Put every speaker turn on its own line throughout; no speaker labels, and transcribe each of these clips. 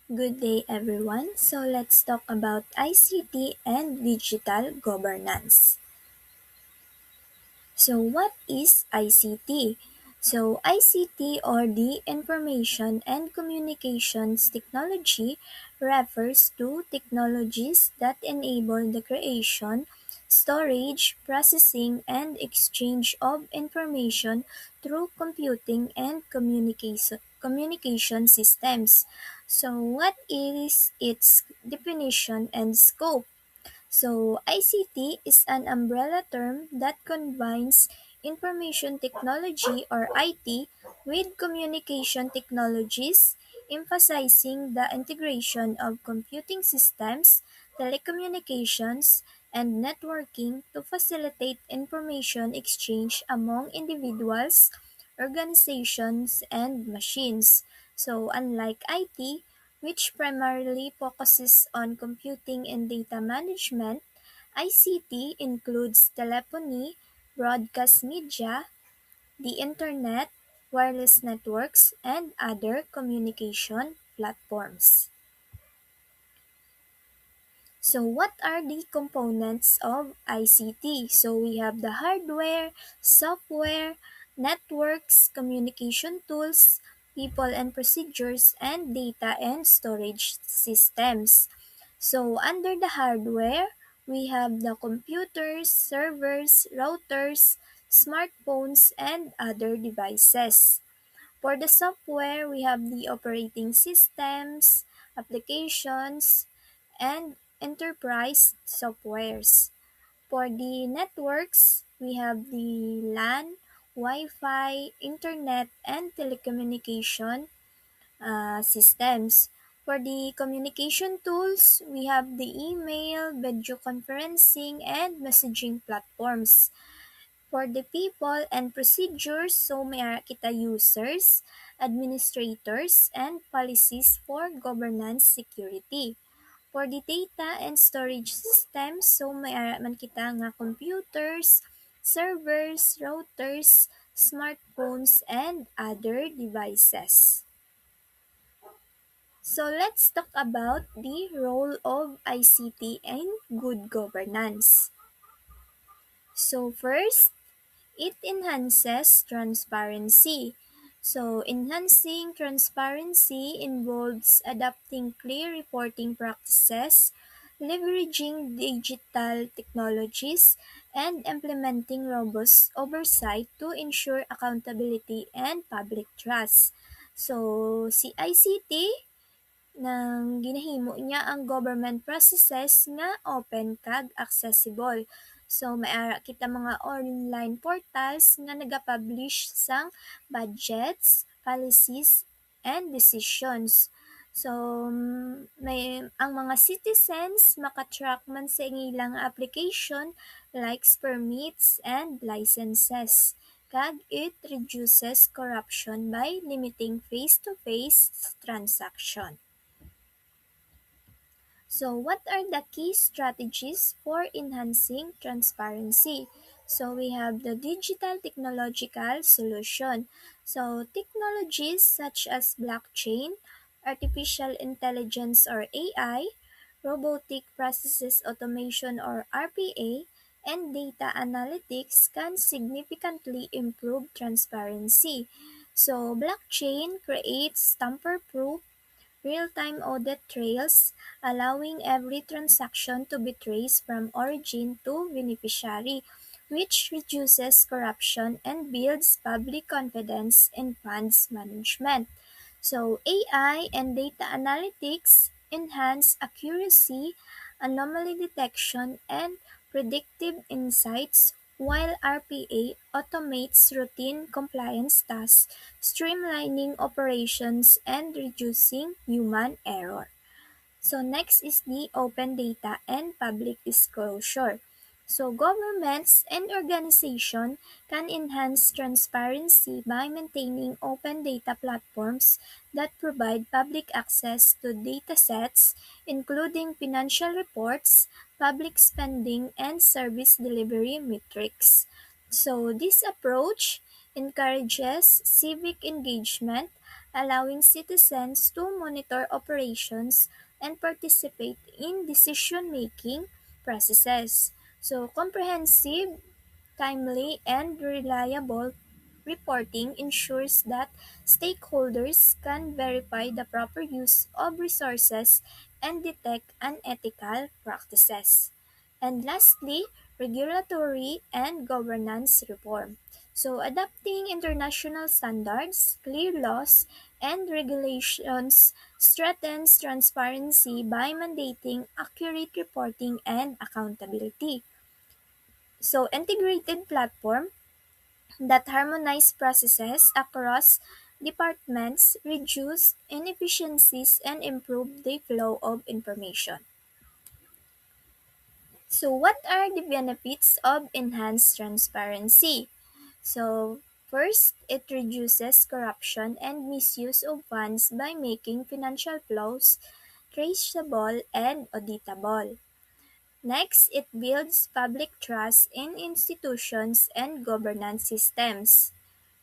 Good day, everyone. So let's talk about ICT and digital governance. So, what is ICT? So, ICT or the Information and Communications Technology refers to technologies that enable the creation, storage, processing, and exchange of information through computing and communication systems. So, what is its definition and scope? So, ICT is an umbrella term that combines information technology or IT with communication technologies, emphasizing the integration of computing systems, telecommunications, and networking to facilitate information exchange among individuals, organizations, and machines. So, unlike IT, which primarily focuses on computing and data management, ICT includes telephony, broadcast media, the internet, wireless networks, and other communication platforms. So, what are the components of ICT? So, we have the hardware, software, networks, communication tools, people and procedures, and data and storage systems. So, under the hardware, we have the computers, servers, routers, smartphones, and other devices. For the software, we have the operating systems, applications, and enterprise softwares. For the networks, we have the LAN, Wi-Fi, internet, and telecommunication systems. For the communication tools, we have the email, video conferencing, and messaging platforms. For the people and procedures, so may kita users, administrators, and policies for governance security. For the data and storage systems, so may man kita nga computers, servers, routers, smartphones, and other devices. So let's talk about the role of ICT in good governance. So first, it enhances transparency. So, enhancing transparency involves adopting clear reporting practices, leveraging digital technologies, and implementing robust oversight to ensure accountability and public trust. So, si ICT nang ginahimo niya ang government processes nga open kag accessible. So maara kita mga online portals nga nagapublish sang budgets, policies, and decisions. So may ang mga citizens makatrack man sa ilang application, likes, permits, and licenses. Kag it reduces corruption by limiting face-to-face transaction. So, what are the key strategies for enhancing transparency? So, we have the digital technological solution. So, technologies such as blockchain, artificial intelligence or AI, robotic processes automation or RPA, and data analytics can significantly improve transparency. So, blockchain creates tamper-proof real-time audit trails, allowing every transaction to be traced from origin to beneficiary, which reduces corruption and builds public confidence in funds management. So, AI and data analytics enhance accuracy, anomaly detection, and predictive insights, while RPA automates routine compliance tasks, streamlining operations and reducing human error. So next is the open data and public disclosure. So governments and organizations can enhance transparency by maintaining open data platforms that provide public access to data sets, including financial reports, public spending, and service delivery metrics. So this approach encourages civic engagement, allowing citizens to monitor operations and participate in decision-making processes. So, comprehensive, timely, and reliable reporting ensures that stakeholders can verify the proper use of resources and detect unethical practices. And lastly, regulatory and governance reform. So, adopting international standards, clear laws, and regulations strengthens transparency by mandating accurate reporting and accountability. So, integrated platform that harmonize processes across departments, reduce inefficiencies, and improve the flow of information. So, what are the benefits of enhanced transparency? So, first, it reduces corruption and misuse of funds by making financial flows traceable and auditable. Next, it builds public trust in institutions and governance systems.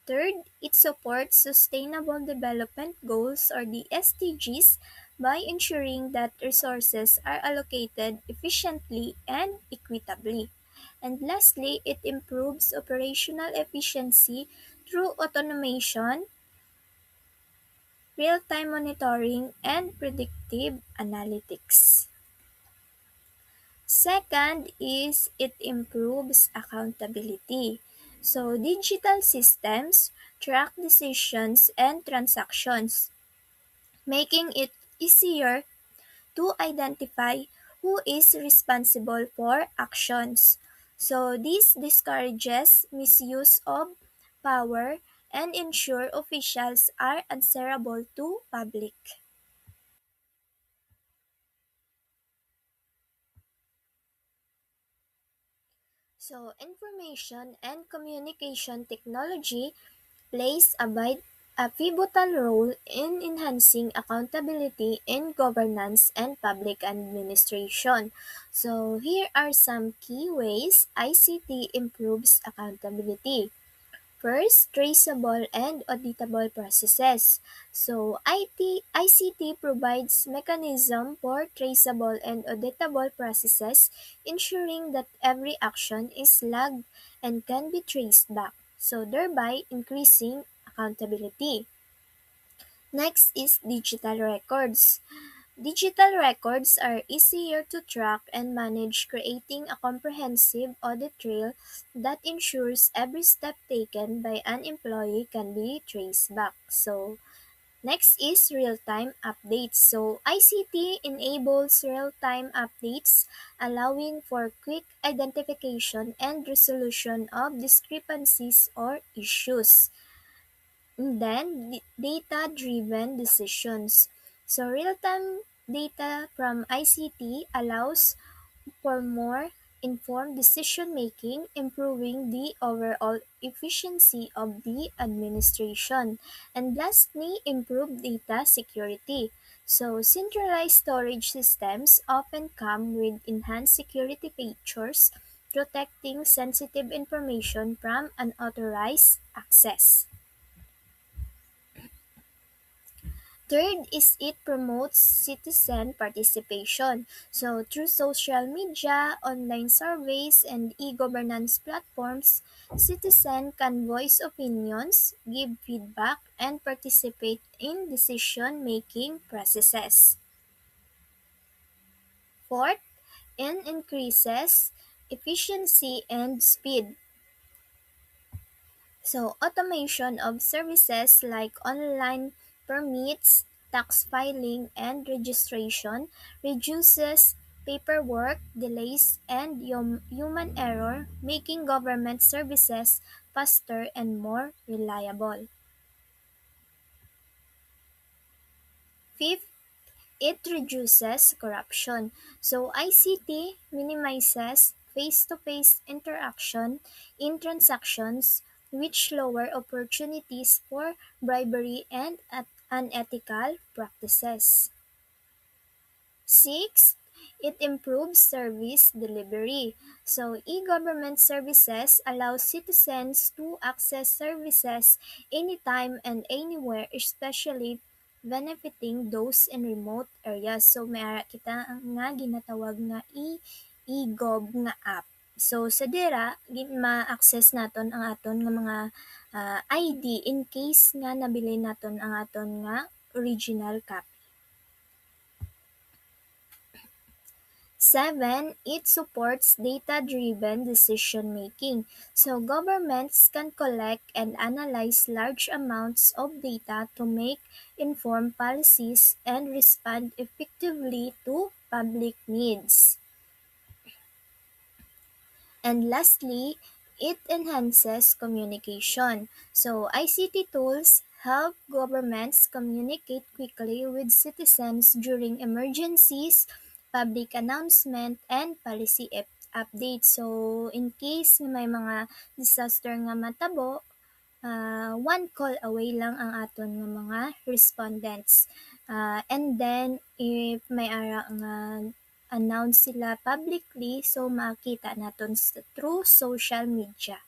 Third, it supports Sustainable Development Goals or the SDGs by ensuring that resources are allocated efficiently and equitably. And lastly, it improves operational efficiency through automation, real-time monitoring, and predictive analytics. Second is it improves accountability. So digital systems track decisions and transactions, making it easier to identify who is responsible for actions. So this discourages misuse of power and ensure officials are answerable to public. So, information and communication technology plays a pivotal role in enhancing accountability in governance and public administration. So, here are some key ways ICT improves accountability. First, traceable and auditable processes. So, ICT provides mechanism for traceable and auditable processes, ensuring that every action is logged and can be traced back, so thereby increasing accountability. Next is digital records. Digital records are easier to track and manage, creating a comprehensive audit trail that ensures every step taken by an employee can be traced back. So, next is real-time updates. So, ICT enables real-time updates, allowing for quick identification and resolution of discrepancies or issues. And then data-driven decisions. So real-time data from ICT allows for more informed decision-making, improving the overall efficiency of the administration. And lastly, improved data security. So centralized storage systems often come with enhanced security features, protecting sensitive information from unauthorized access. Third is it promotes citizen participation. So through social media, online surveys, and e-governance platforms, citizens can voice opinions, give feedback, and participate in decision-making processes. Fourth, it increases efficiency and speed. So, automation of services like online permits, tax filing, and registration reduces paperwork, delays, and human error, making government services faster and more reliable. Fifth, it reduces corruption. So ICT minimizes face-to-face interaction in transactions, which lower opportunities for bribery and unethical practices. Sixth, It improves service delivery. So, e-government services allow citizens to access services anytime and anywhere, especially benefiting those in remote areas. So, may ara kita ang nga ginatawag nga e-gov nga app. So, sa dira, ma-access naton ang aton nga mga ID in case nga nabili naton ang aton nga original copy. 7. It supports data-driven decision-making. So governments can collect and analyze large amounts of data to make informed policies and respond effectively to public needs. And lastly, it enhances communication. So ICT tools help governments communicate quickly with citizens during emergencies, public announcement, and policy updates. So in case may mga disaster nga matabo, one call away lang ang aton nga mga respondents. And then, if may ara nga announce sila publicly, so makita naton through social media.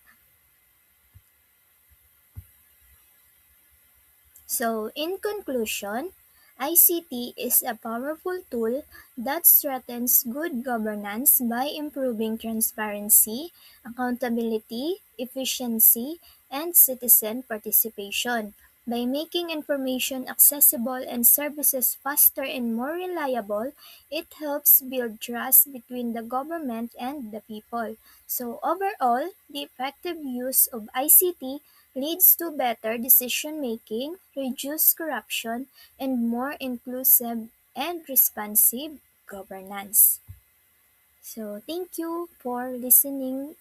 So, in conclusion, ICT is a powerful tool that strengthens good governance by improving transparency, accountability, efficiency, and citizen participation. By making information accessible and services faster and more reliable, it helps build trust between the government and the people. So, overall, the effective use of ICT leads to better decision-making, reduced corruption, and more inclusive and responsive governance. So, thank you for listening